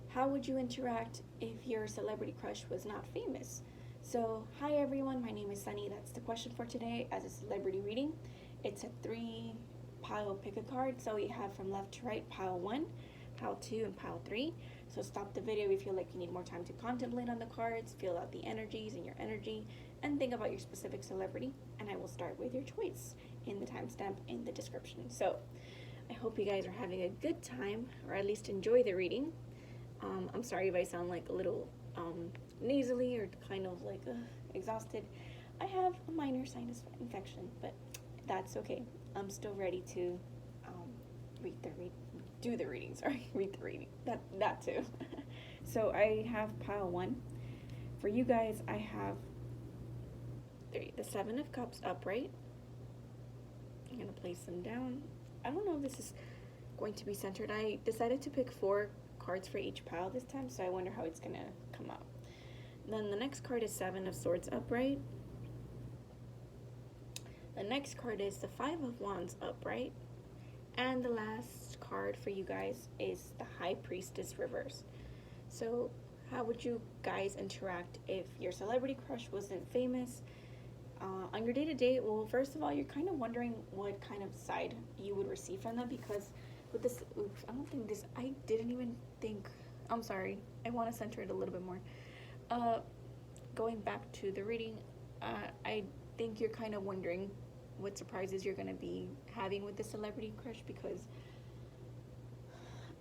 How would you interact if your celebrity crush was not famous? So, hi everyone, my name is Sunny. That's the question for today as a celebrity reading. It's a three pile pick a card. So, we have from left to right pile 1, pile 2, and pile 3. So, stop the video if you feel like you need more time to contemplate on the cards, feel out the energies in your energy, and think about your specific celebrity. And I will start with your choice in the timestamp in the description. So, I hope you guys are having a good time, or at least enjoy the reading. I'm sorry if I sound like a little nasally or kind of like exhausted. I have a minor sinus infection, but that's okay. I'm still ready to do the reading. Sorry, read the reading. That too. So I have pile 1. For you guys, I have the 7 of Cups upright. I'm gonna place them down. I don't know if this is going to be centered. I decided to pick 4 cards for each pile this time, so I wonder how it's gonna come out. Then the next card is 7 of Swords upright. The next card is the 5 of Wands upright. And the last card for you guys is the High Priestess reverse. So how would you guys interact if your celebrity crush wasn't famous? On your day-to-day, well, first of all, you're kind of wondering what kind of side you would receive from them, because with this, oops, I didn't even think, I'm sorry, I want to center it a little bit more. Going back to the reading, I think you're kind of wondering what surprises you're going to be having with the celebrity crush, because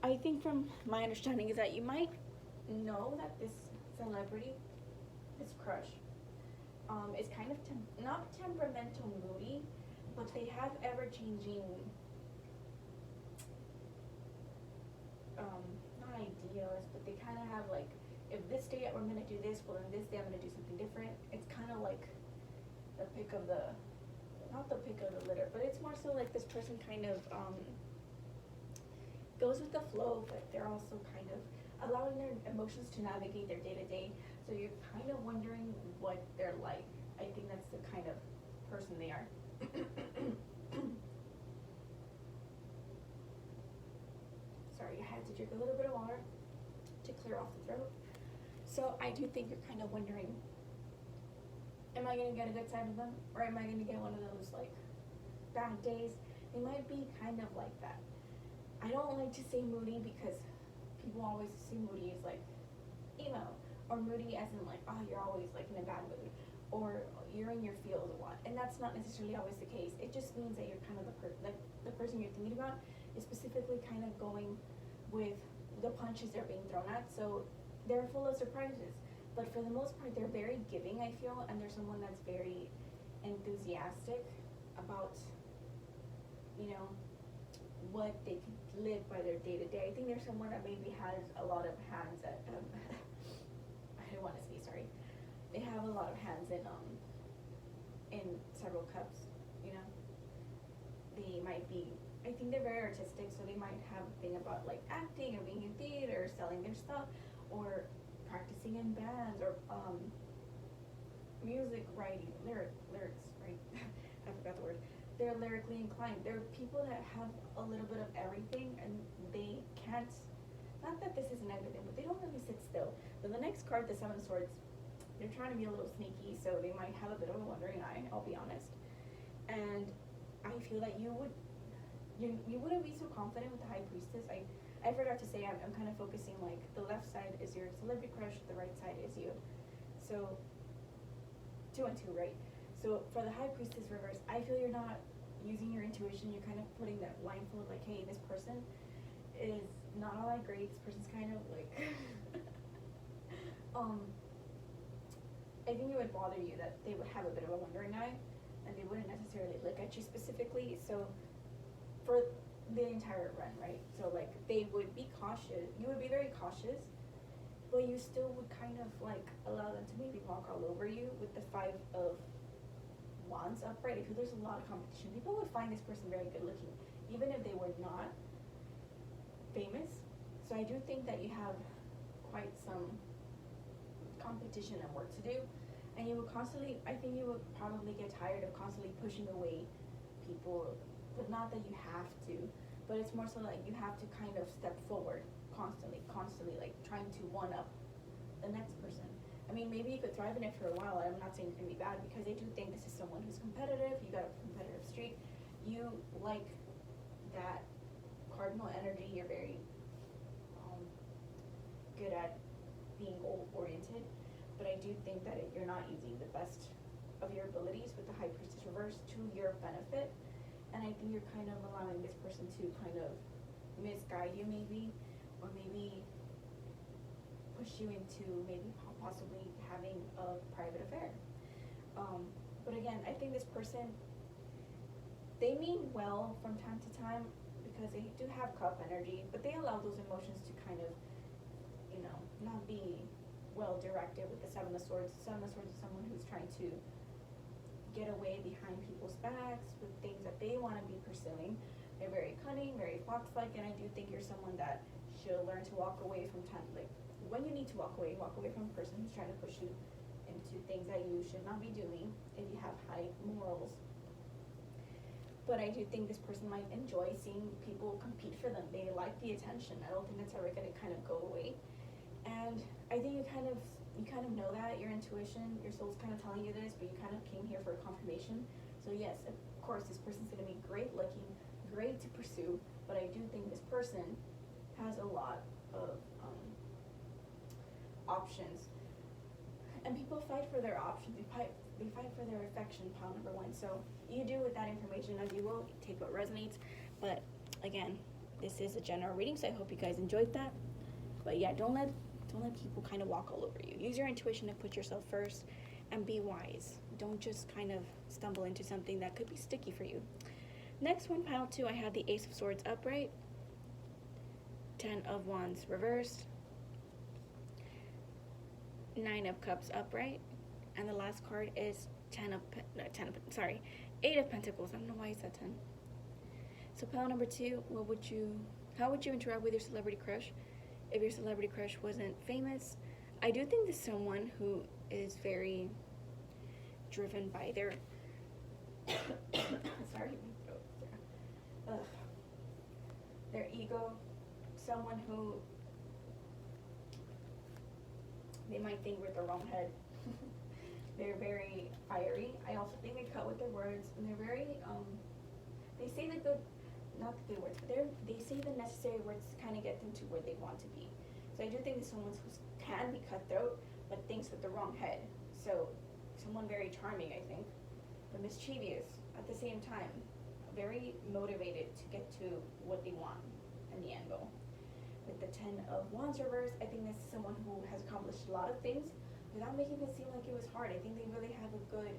I think from my understanding is that you might know that this celebrity, this crush, is kind of not temperamental, moody, but they have ever-changing not ideas, but they kind of have like, if this day I'm gonna do this, well then this day I'm gonna do something different. It's kind of like the pick of the, not the pick of the litter, but it's more so like this person kind of goes with the flow, but they're also kind of allowing their emotions to navigate their day-to-day. So you're kind of wondering what they're like. I think that's the kind of person they are. Sorry, I had to drink a little bit of water to clear off the throat. So I do think you're kind of wondering, am I going to get a good side of them, or am I going to get one of those like bad days? They might be kind of like that. I don't like to say moody because people always see moody as like emo, or moody as in like, oh, you're always like in a bad mood, or you're in your feels a lot, and that's not necessarily always the case. It just means that you're kind of the person you're thinking about is specifically kind of going with the punches they're being thrown at. So they're full of surprises, but for the most part they're very giving, I feel, and they're someone that's very enthusiastic about, you know, what they can live by their day-to-day. I think there's someone that maybe has a lot of hands at I don't want to say sorry. They have a lot of hands in several cups, you know. They might be, I think they're very artistic, so they might have a thing about like acting or being in theater, selling their stuff, or practicing in bands, or music writing, lyrics, right? I forgot the word. They're lyrically inclined. They're people that have a little bit of everything, and they can't, not that this isn't everything, but they don't really sit still. But the next card, the 7 of Swords, they're trying to be a little sneaky, so they might have a bit of a wandering eye, I'll be honest. And I feel that you wouldn't be so confident with the High Priestess. I forgot to say, I'm kind of focusing like the left side is your celebrity crush, the right side is you. So 2 and 2, right? So for the High Priestess reverse, I feel you're not using your intuition. You're kind of putting that blindfold, like, hey, this person is not all that great. This person's kind of like I think it would bother you that they would have a bit of a wandering eye, and they wouldn't necessarily look at you specifically. So for the entire run, right? So like they would be cautious. You would be very cautious, but you still would kind of like allow them to maybe walk all over you with the 5 of Wands upright. I feel there's a lot of competition. People would find this person very good looking, even if they were not famous. So I do think that you have quite some competition and work to do, and you would constantly, I think you would probably get tired of constantly pushing away people, but not that you have to, but it's more so like you have to kind of step forward constantly like try trying to one up the next person. I mean, maybe you could thrive in it for a while. I'm not saying you're gonna be bad, because I do think this is someone who's competitive. You got a competitive streak. You like that cardinal energy. You're very good at being goal oriented, but I do think that you're not using the best of your abilities with the High Priestess reverse to your benefit, and I think you're kind of allowing this person to kind of misguide you, maybe, or maybe push you into maybe possibly having a private affair. But again, I think this person, they mean well from time to time, because they do have cup energy, but they allow those emotions to kind of, not be well directed with the Seven of Swords. The Seven of Swords is someone who's trying to get away behind people's backs with things that they want to be pursuing. They're very cunning, very fox-like, and I do think you're someone that should learn to walk away from time. Like, when you need to walk away from a person who's trying to push you into things that you should not be doing if you have high morals. But I do think this person might enjoy seeing people compete for them. They like the attention. I don't think that's ever going to kind of go away. And I think you kind of know that, your intuition, your soul's kind of telling you this, but you kind of came here for a confirmation. So yes, of course, this person's going to be great looking, great to pursue, but I do think this person has a lot of options. And people fight for their options. They fight for their affection, pile number one. So you do with that information as you will. Take what resonates. But again, this is a general reading, so I hope you guys enjoyed that. But yeah, don't let people kind of walk all over you. Use your intuition and put yourself first, and be wise. Don't just kind of stumble into something that could be sticky for you. Next one, pile 2, I have the Ace of Swords upright, 10 of Wands reversed, 9 of Cups upright, and the last card is 8 of Pentacles. I don't know why I said 10. So pile number 2, how would you interact with your celebrity crush if your celebrity crush wasn't famous? I do think there's someone who is very driven by their their ego, someone who they might think with the wrong head. They're very fiery. I also think they cut with their words, and they're very they say the good, not the good words, but they say the necessary words to kind of get them to where they want to be. So I do think there's someone who can be cutthroat, but thinks with the wrong head. So someone very charming, I think, but mischievous at the same time. Very motivated to get to what they want in the end goal. With the 10 of Wands reverse, I think this is someone who has accomplished a lot of things without making it seem like it was hard. I think they really have a good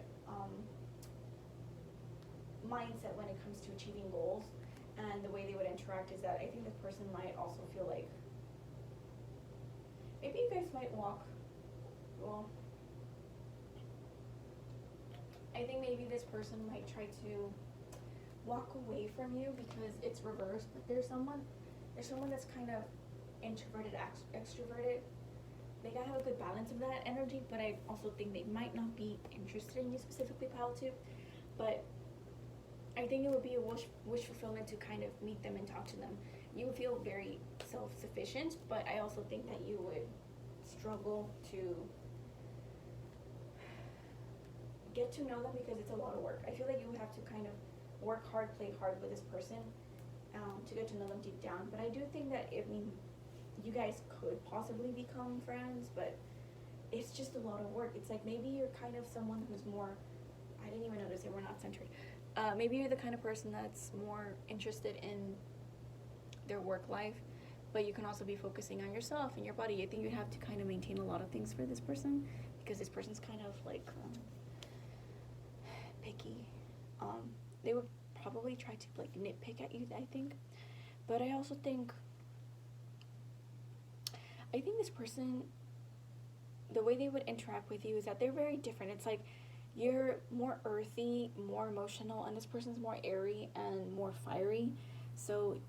mindset when it comes to achieving goals, and the way they would interact is that I think this person might also feel like maybe you guys might I think maybe this person might try to walk away from you because it's reversed, but there's someone that's kind of introverted, extroverted. They gotta have a good balance of that energy, but I also think they might not be interested in you specifically, pile 2. But I think it would be a wish fulfillment to kind of meet them and talk to them. You would feel very self-sufficient, but I also think that you would struggle to get to know them because it's a lot of work. I feel like you would have to kind of work hard, play hard with this person to get to know them deep down. But I do think that, you guys could possibly become friends, but it's just a lot of work. It's like maybe you're kind of someone who's more, I didn't even notice it, we're not centered. Maybe you're the kind of person that's more interested in their work life, but you can also be focusing on yourself and your body. I think you have to kind of maintain a lot of things for this person because this person's kind of like picky. They would probably try to like nitpick at you, I think. But I also think this person, the way they would interact with you is that they're very different. It's like you're more earthy, more emotional, and this person's more airy and more fiery. So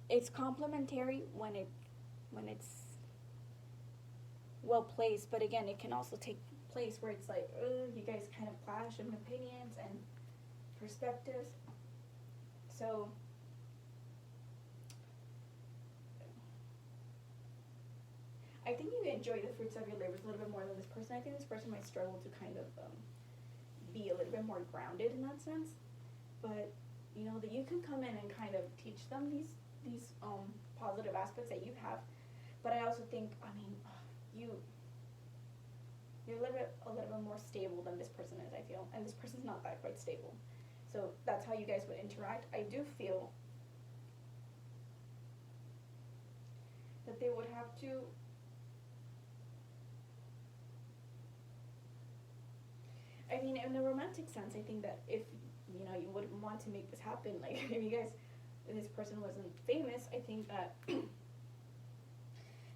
it's complementary when it's well placed, but again, it can also take place where it's like, you guys kind of clash in opinions and perspectives. So I think you enjoy the fruits of your labors a little bit more than this person. I think this person might struggle to kind of be a little bit more grounded in that sense. But you know that you can come in and kind of teach them these positive aspects that you have. But I also think, I mean, you're a little bit more stable than this person is, I feel, and this person's not that quite stable. So that's how you guys would interact. I do feel that they would have to I mean, in a romantic sense, I think that if, you know, you would want to make this happen, like, if you guys, if this person wasn't famous, I think that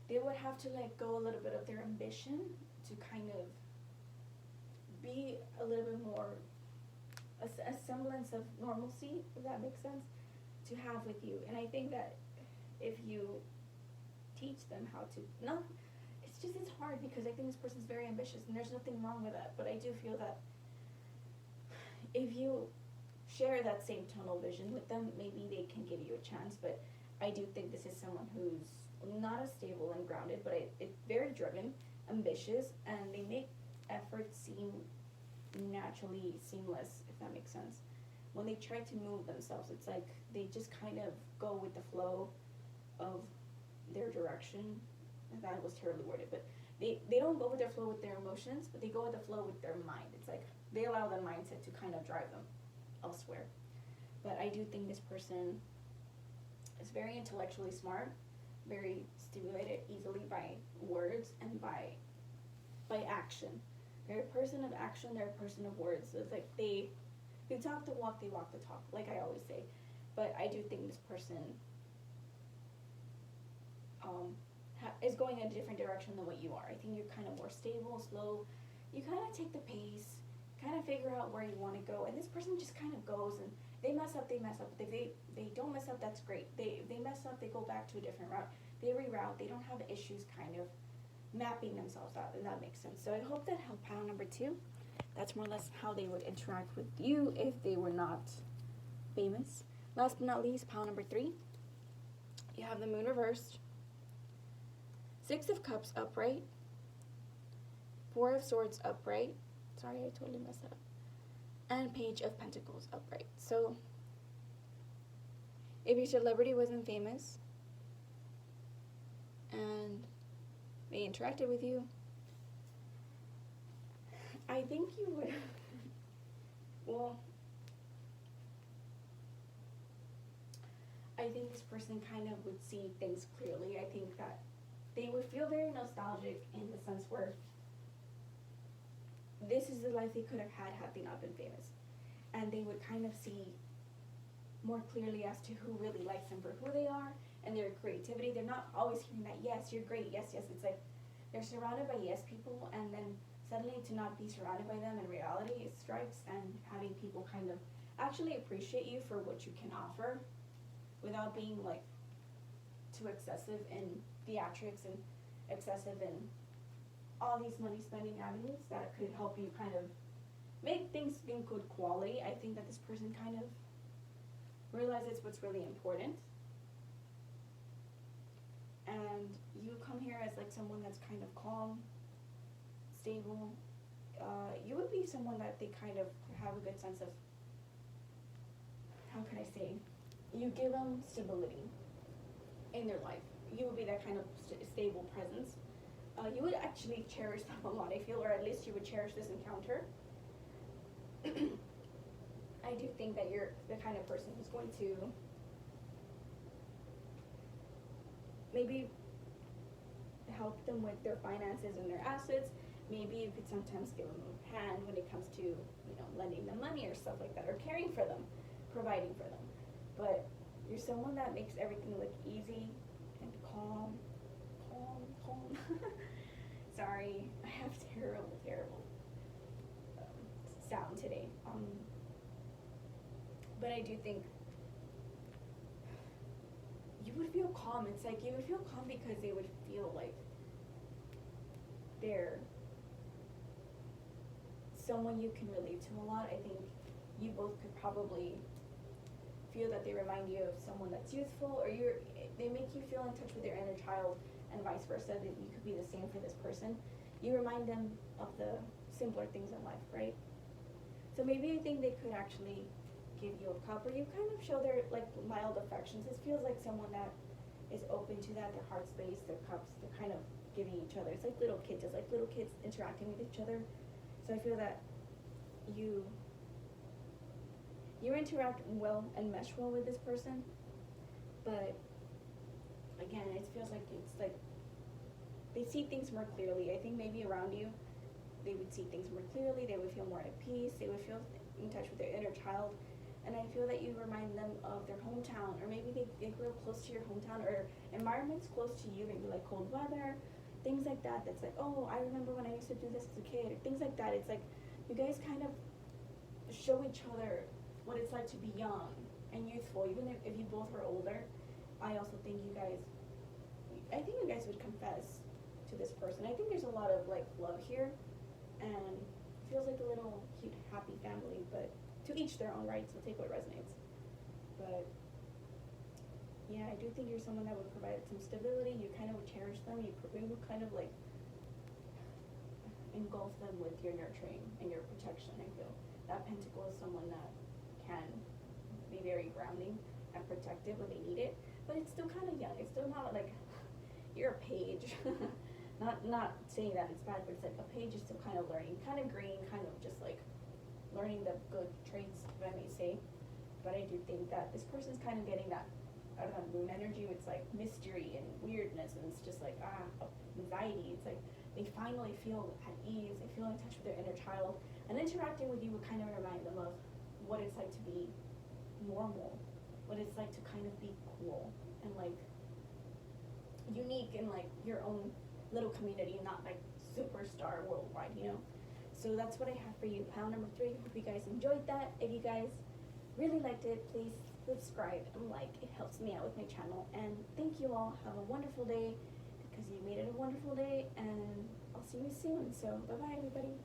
they would have to let go a little bit of their ambition to kind of be a little bit more, a semblance of normalcy, if that makes sense, to have with you. And I think that if you teach them how to, no, it's hard because I think this person's very ambitious and there's nothing wrong with that, but I do feel that if you share that same tunnel vision with them, maybe they can give you a chance. But I do think this is someone who's not as stable and grounded, but it's very driven, ambitious, and they make effort seem naturally seamless, if that makes sense. When they try to move themselves, it's like they just kind of go with the flow of their direction. That was terribly worded, but they don't go with their flow with their emotions, but they go with the flow with their mind. It's like they allow their mindset to kind of drive them elsewhere. But I do think this person is very intellectually smart, very stimulated easily by words and by action. They're a person of action, they're a person of words. So it's like they talk the walk, they walk the talk, like I always say. But I do think this person is going in a different direction than what you are. I think you're kind of more stable, slow. You kind of take the pace, kind of figure out where you want to go. And this person just kind of goes, and they mess up. If they don't mess up, that's great. They mess up, they go back to a different route. They reroute. They don't have issues kind of mapping themselves out, and that makes sense. So I hope that helped pile number 2. That's more or less how they would interact with you if they were not famous. Last but not least, pile number 3. You have the moon reversed. 6 of Cups upright, 4 of Swords upright, sorry I totally messed that up, and Page of Pentacles upright. So, if your celebrity wasn't famous, and they interacted with you, I think you would, well, I think this person kind of would see things clearly. I think that they would feel very nostalgic in the sense where this is the life they could have had they not been famous. And they would kind of see more clearly as to who really likes them for who they are and their creativity. They're not always hearing that, yes, you're great, yes, yes. It's like they're surrounded by yes people, and then suddenly to not be surrounded by them in reality, it strikes, and having people kind of actually appreciate you for what you can offer without being like too excessive in theatrics and excessive in all these money spending avenues that could help you kind of make things in good quality. I think that this person kind of realizes what's really important, and you come here as like someone that's kind of calm, stable. You would be someone that they kind of have a good sense of, how can I say, you give them stability in their life. You would be that kind of stable presence. You would actually cherish them a lot, I feel, or at least you would cherish this encounter. I do think that you're the kind of person who's going to maybe help them with their finances and their assets. Maybe you could sometimes give them a hand when it comes to, you know, lending them money or stuff like that, or caring for them, providing for them. But you're someone that makes everything look easy and calm. Sorry, I have terrible sound today. But I do think you would feel calm. It's like you would feel calm because they would feel like they're someone you can relate to a lot. I think you both could probably feel that they remind you of someone that's youthful, or they make you feel in touch with your inner child, and vice versa, that you could be the same for this person. You remind them of the simpler things in life, right? So maybe I think they could actually give you a cup, or you kind of show their like mild affections. This feels like someone that is open to that, their heart space, their cups, they're kind of giving each other. It's like little kids, interacting with each other. So I feel that you interact well and mesh well with this person, but again, it feels like it's like they see things more clearly. I think maybe around you, they would see things more clearly, they would feel more at peace, they would feel in touch with their inner child. And I feel that you remind them of their hometown, or maybe they grew up close to your hometown, or environments close to you, maybe like cold weather, things like that. That's like, oh, I remember when I used to do this as a kid, or things like that. It's like you guys kind of show each other what it's like to be young and youthful, even if you both were older. I also think you guys would confess to this person. I think there's a lot of like love here, and it feels like a little cute, happy family, but to each their own, right? So take what resonates. But yeah, I do think you're someone that would provide some stability. You kind of would cherish them. You would kind of like engulf them with your nurturing and your protection. I feel that Pentacle is someone that can be very grounding and protective when they need it, but it's still kind of young. It's still not like you're a page. not saying that it's bad, but it's like a page is still kind of learning, kind of green, kind of just like learning the good traits, if I may say. But I do think that this person's kind of getting that, I don't know, moon energy. It's like mystery and weirdness, and it's just like anxiety. It's like they finally feel at ease, they feel in touch with their inner child, and interacting with you would kind of remind them of what it's like to be normal, what it's like to kind of be cool and like unique in like your own little community, not like superstar worldwide, you know. So that's what I have for you, pile number 3. Hope you guys enjoyed that. If you guys really liked it, please subscribe and like. It helps me out with my channel. And thank you all. Have a wonderful day, because you made it a wonderful day, and I'll see you soon. So bye bye, everybody.